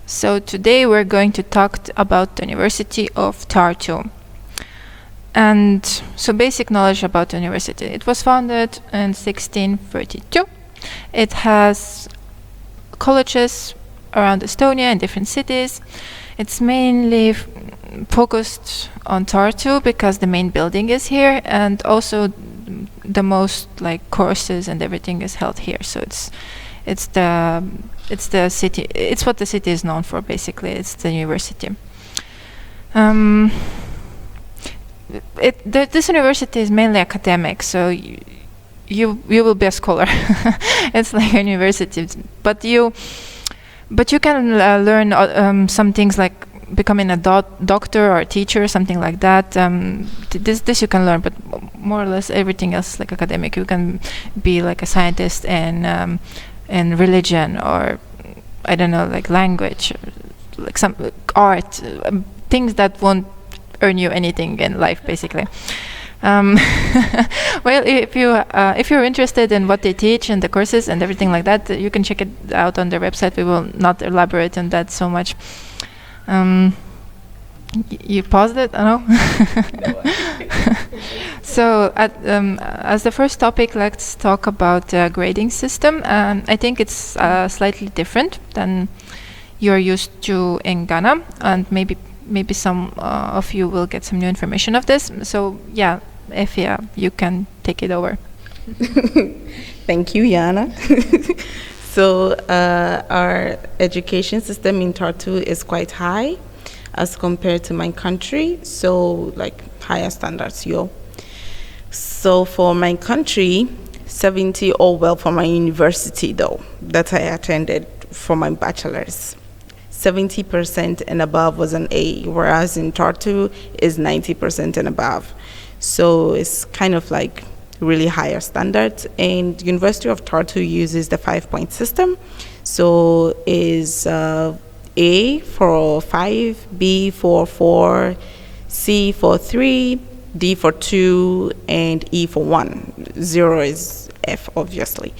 So today we're going to talk about the University of Tartu. And so basic knowledge about the university. It was founded in 1632. It has colleges around Estonia in different cities. It's mainly focused on Tartu because the main building is here, and also the most courses and everything is held here. So it's the city. It's what the city is known for. Basically, it's the university. This university is mainly academic, so you will be a scholar. It's like a university, but you can learn some things like becoming a doctor or a teacher, something like that. This you can learn, but more or less everything else like academic. You can be like a scientist in religion, or I don't know, like language, or like some art, things that won't earn you anything in life, basically. Well, if you're interested in what they teach and the courses and everything like that, you can check it out on their website. We will not elaborate on that so much. You paused it? I know. So, as the first topic, let's talk about the grading system. I think it's slightly different than you're used to in Ghana, and maybe some of you will get some new information of this. So, yeah, Efia, you can take it over. Thank you, Yana. So our education system in Tartu is quite high as compared to my country, so like higher standards, yo. So for my country, 70, for my university though, that I attended for my bachelor's, 70% and above was an A, whereas in Tartu is 90% and above. So it's kind of like really higher standards. And University of Tartu uses the 5-point system. So is A for 5, B for 4, C for 3, D for 2, and E for 1. 0 is F, obviously.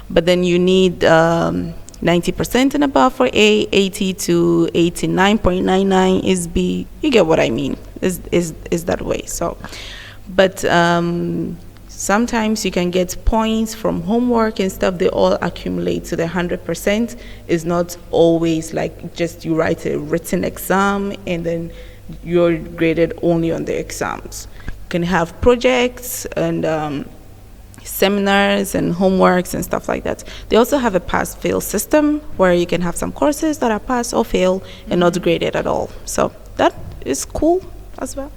But then you need 90% and above for A, 80 to 89.99 is B. You get what I mean? Is that way. So, but sometimes you can get points from homework and stuff. They all accumulate to the 100%. It's not always like just you write a written exam and then you're graded only on the exams. You can have projects and seminars and homeworks and stuff like that. They also have a pass-fail system where you can have some courses that are pass or fail and not graded at all. So that is cool as well.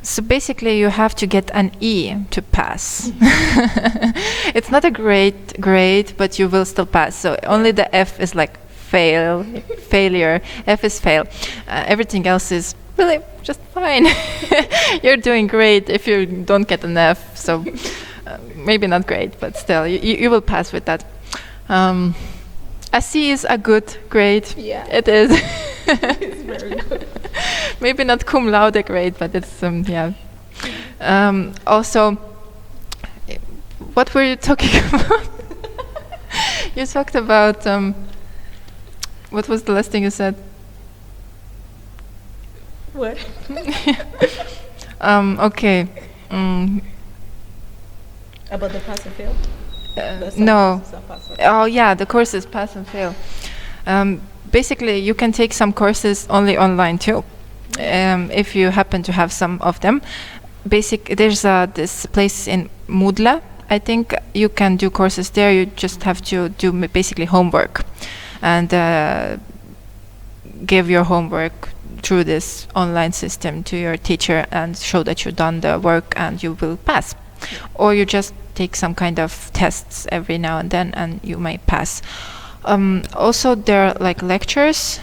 So basically you have to get an E to pass. It's not a great grade, but you will still pass. So only the F is like failure. F is fail. Everything else is really just fine. You're doing great if you don't get an F. So maybe not great, but still you will pass with that. A C is a good grade. Yeah. It is. It's very good. Maybe not cum laude grade, but it's yeah. Also, what were you talking about? You talked about what was the last thing you said? What? Okay. About the pass and fail? No. Oh yeah, the courses pass and fail. Basically, you can take some courses only online too, if you happen to have some of them. There's this place in Moodle. I think you can do courses there. You just have to do basically homework, and give your homework through this online system to your teacher and show that you've done the work, and you will pass. Or you just take some kind of tests every now and then, and you may pass. Also, there are like lectures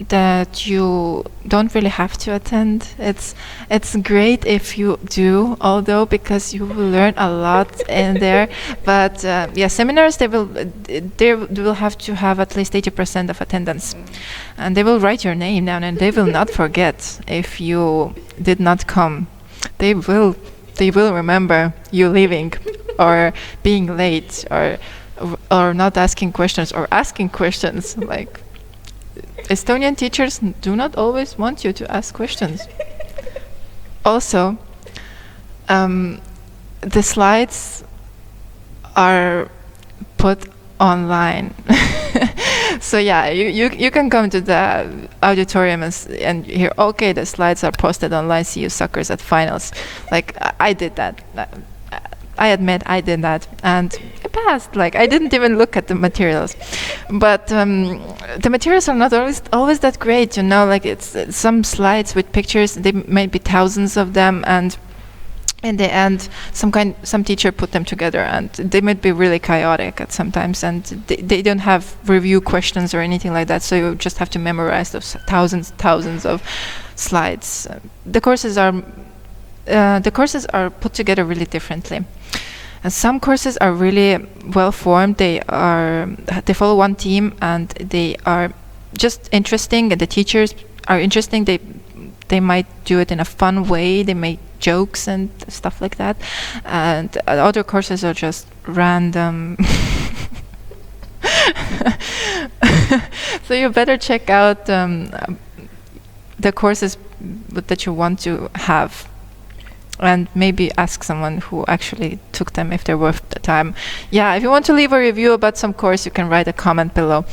that you don't really have to attend. It's great if you do, although, because you will learn a lot in there. But yeah, seminars they will have to have at least 80% of attendance, and they will write your name down, and they will not forget if you did not come. They will remember you leaving or being late or or not asking questions or asking questions. Like, Estonian teachers do not always want you to ask questions. Also, the slides are put online. So yeah, you can come to the auditorium and hear, okay, the slides are posted online, see you suckers at finals. Like, I did that. I admit I did that, and I passed. Like, I didn't even look at the materials. But the materials are not always that great, you know. Like, it's some slides with pictures, they might be thousands of them, and in the end, some teacher put them together, and they might be really chaotic at sometimes, and they don't have review questions or anything like that. So you just have to memorize those thousands of slides. The courses are put together really differently. And some courses are really well formed. They follow one theme, and they are just interesting, and the teachers are interesting. They might do it in a fun way. They make jokes and stuff like that. And other courses are just random. So you better check out the courses that you want to have, and maybe ask someone who actually took them if they're worth the time. Yeah, if you want to leave a review about some course, you can write a comment below.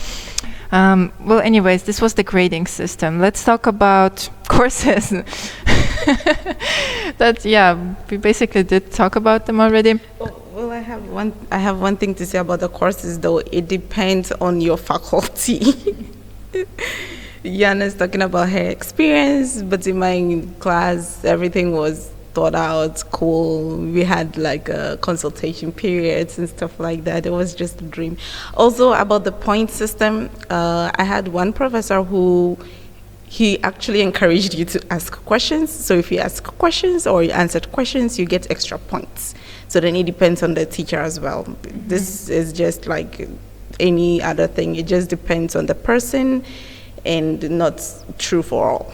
Well, anyways, this was the grading system. Let's talk about courses. We basically did talk about them already. Well, I have one thing to say about the courses, though. It depends on your faculty. Yana's talking about her experience, but in my class, everything was thought out, cool. We had like consultation periods and stuff like that. It was just a dream. Also, about the point system, I had one professor who he actually encouraged you to ask questions. So if you ask questions or you answered questions, you get extra points. So then it depends on the teacher as well. This is just like any other thing. It just depends on the person and not true for all.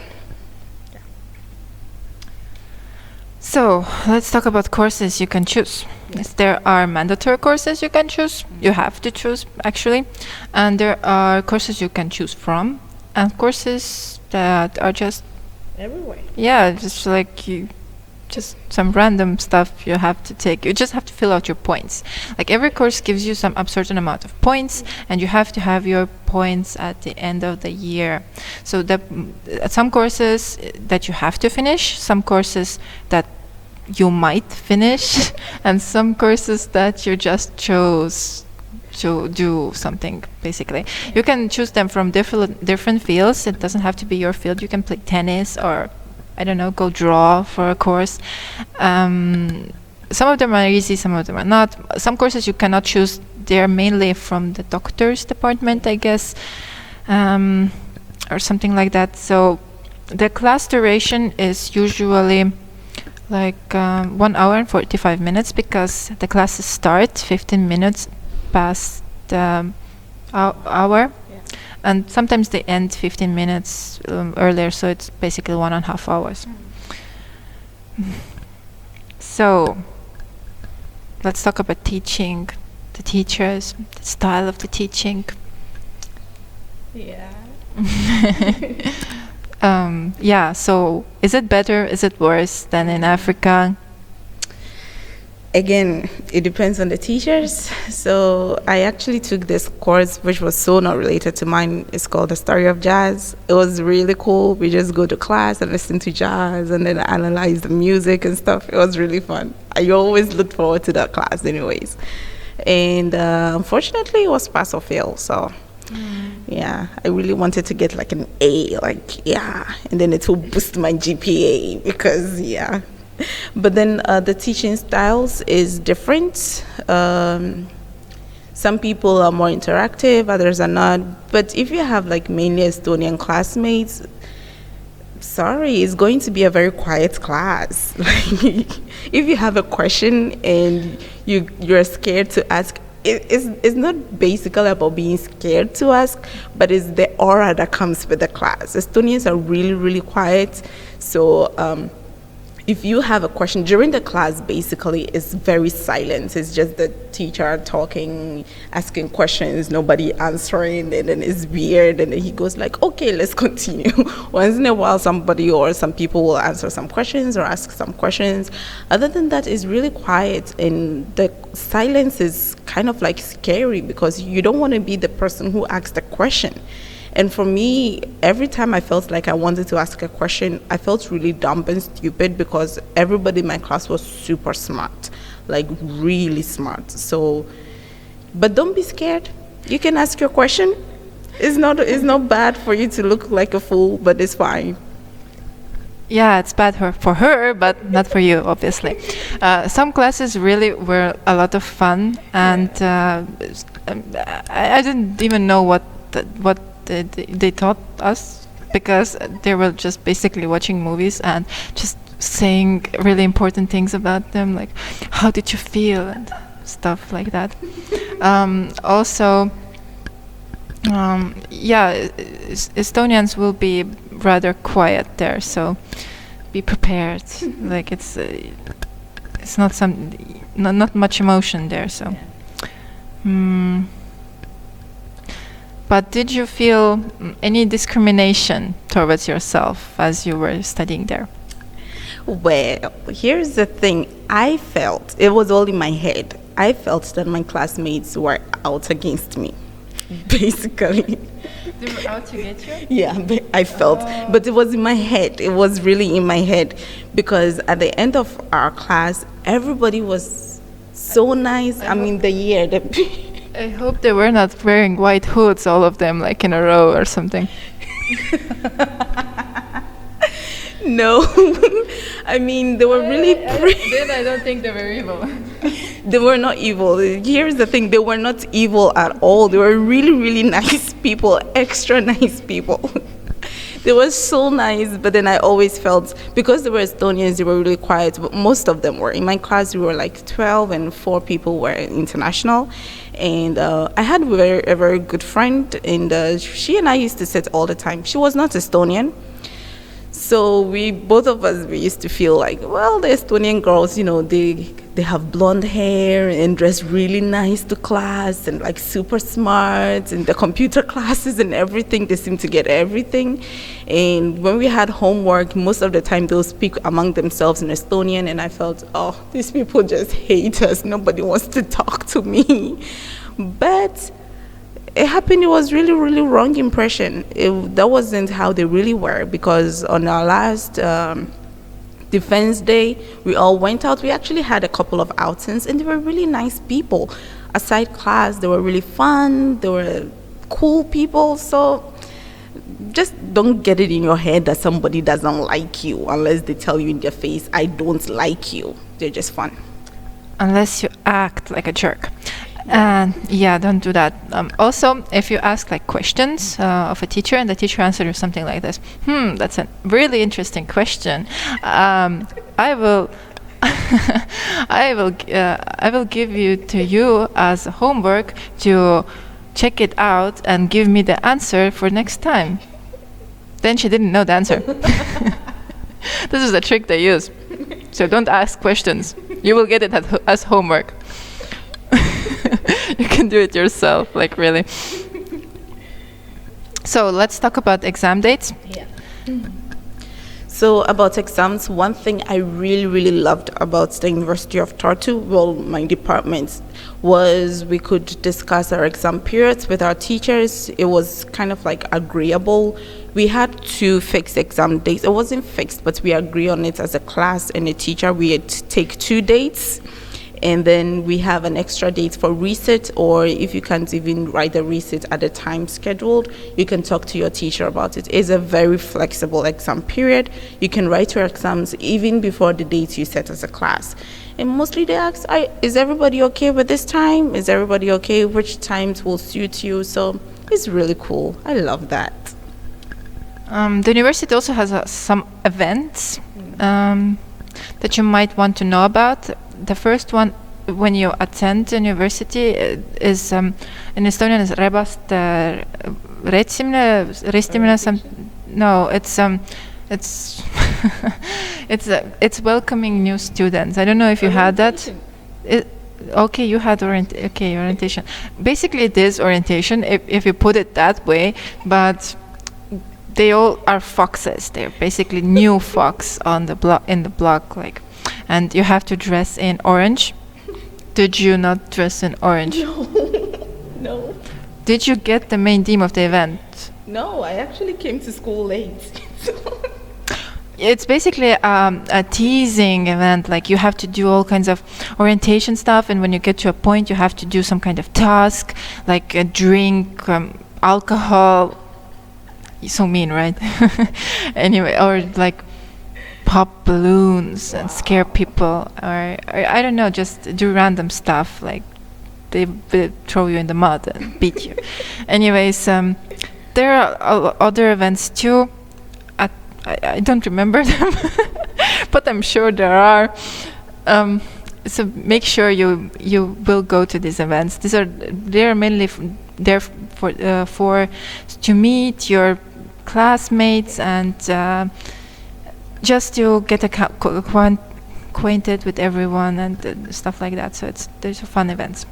So let's talk about courses you can choose. Yes, there are mandatory courses you can choose. You have to choose, actually. And there are courses you can choose from, and courses that are just everywhere. Yeah, just like just some random stuff you have to take. You just have to fill out your points. Like, every course gives you a certain amount of points, and you have to have your points at the end of the year. So some courses that you have to finish, some courses that you might finish, and some courses that you just chose to do something, basically. You can choose them from different fields. It doesn't have to be your field. You can play tennis, or I don't know, go draw for a course. Some of them are easy, some of them are not. Some courses you cannot choose. They're mainly from the doctor's department, I guess, or something like that. So the class duration is usually like 1 hour and 45 minutes, because the classes start 15 minutes past the hour. And sometimes they end 15 minutes earlier, so it's basically 1.5 hours. So let's talk about teaching, the teachers, the style of the teaching. Yeah. So is it better, is it worse than in Africa? Again, it depends on the teachers. So I actually took this course, which was so not related to mine. It's called The Story of Jazz. It was really cool. We just go to class and listen to jazz and then analyze the music and stuff. It was really fun. I always looked forward to that class anyways. And unfortunately, it was pass or fail. So yeah, I really wanted to get like an A, and then it will boost my GPA because, yeah. But then the teaching styles is different. Some people are more interactive, others are not. But if you have like mainly Estonian classmates, sorry, it's going to be a very quiet class. Like, if you have a question and you're scared to ask, it's not basically about being scared to ask, but it's the aura that comes with the class. Estonians are really, really quiet. So if you have a question during the class, basically it's very silent. It's just the teacher talking, asking questions, nobody answering, and then it's weird, and then he goes like, okay, let's continue. Once in a while somebody or some people will answer some questions or ask some questions. Other than that, it's really quiet, and the silence is kind of like scary because you don't want to be the person who asks the question. And for me, every time I felt like I wanted to ask a question, I felt really dumb and stupid because everybody in my class was super smart, like really smart. So, but don't be scared. You can ask your question. It's not bad for you to look like a fool, but it's fine. Yeah, it's bad for her, but not for you, obviously. Some classes really were a lot of fun, and I didn't even know what they taught us, because they were just basically watching movies and just saying really important things about them, like how did you feel and stuff like that. Also, Estonians will be rather quiet there, so be prepared. Like it's not much emotion there. So, but did you feel any discrimination towards yourself as you were studying there? Well, here's the thing. I felt, it was all in my head, I felt that my classmates were out against me, basically. They were out to get you? Yeah, I felt, but it was in my head. It was really in my head, because at the end of our class, everybody was so nice. I mean, I hope they were not wearing white hoods, all of them, like in a row or something. No, I mean, they were really pretty. Then I don't think they were evil. They were not evil. Here's the thing, they were not evil at all. They were really, really nice people, extra nice people. They were so nice, but then I always felt, because they were Estonians, they were really quiet, but most of them were. In my class, we were like 12 and 4 people were international. And I had a very good friend, and she and I used to sit all the time. She was not Estonian. So both of us used to feel like, well, the Estonian girls, they have blonde hair and dress really nice to class and like super smart, and the computer classes and everything, they seem to get everything. And when we had homework, most of the time they'll speak among themselves in Estonian, and I felt, oh, these people just hate us. Nobody wants to talk to me. But it happened, it was really, really wrong impression. That wasn't how they really were, because on our last defense day, we all went out. We actually had a couple of outings, and they were really nice people. Aside class, they were really fun. They were cool people. So just don't get it in your head that somebody doesn't like you unless they tell you in their face, I don't like you. They're just fun. Unless you act like a jerk. And don't do that. Also, if you ask like questions of a teacher, and the teacher answers you something like this, that's a really interesting question. I will give you to you as homework to check it out and give me the answer for next time. Then she didn't know the answer. This is a trick they use. So don't ask questions. You will get it as homework. You can do it yourself, like really. So let's talk about exam dates. Yeah. So about exams, one thing I really, really loved about the University of Tartu, well, my department, was we could discuss our exam periods with our teachers. It was kind of like agreeable. We had to fix exam dates. It wasn't fixed, but we agree on it as a class and a teacher. We had to take 2 dates. And then we have an extra date for resit, or if you can't even write the resit at the time scheduled, you can talk to your teacher about it. It's a very flexible exam period. You can write your exams even before the dates you set as a class. And mostly they ask, is everybody okay with this time? Is everybody okay? Which times will suit you? So it's really cool. I love that. The university also has some events that you might want to know about. The first one, when you attend university, is in Estonian is ristimine. No, it's It's welcoming new students. I don't know if you had that. Okay, you had orientation. Basically, it is orientation if you put it that way, but they all are foxes. They're basically new fox on the block, like, and you have to dress in orange. Did you not dress in orange? No. No. Did you get the main theme of the event? No, I actually came to school late. It's basically a teasing event. Like, you have to do all kinds of orientation stuff, and when you get to a point, you have to do some kind of task, like a drink, alcohol. So mean, right? Anyway, or like pop balloons and scare people, or I don't know, just do random stuff. Like, they will throw you in the mud and beat you. Anyways, there are other events too. I don't remember them, but I'm sure there are. So make sure you will go to these events. They are mainly there for to meet your classmates and just to get acquainted with everyone and stuff like that. So there's a fun events.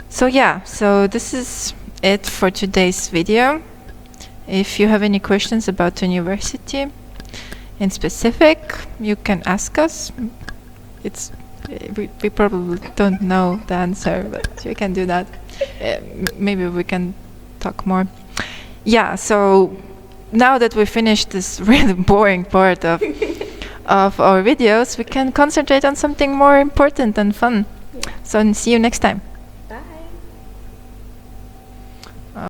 So yeah, so this is it for today's video. If you have any questions about the university in specific, you can ask us. We probably don't know the answer, but you can do that. Maybe we can talk more. Yeah, so now that we finished this really boring part of our videos, we can concentrate on something more important and fun. So see you next time.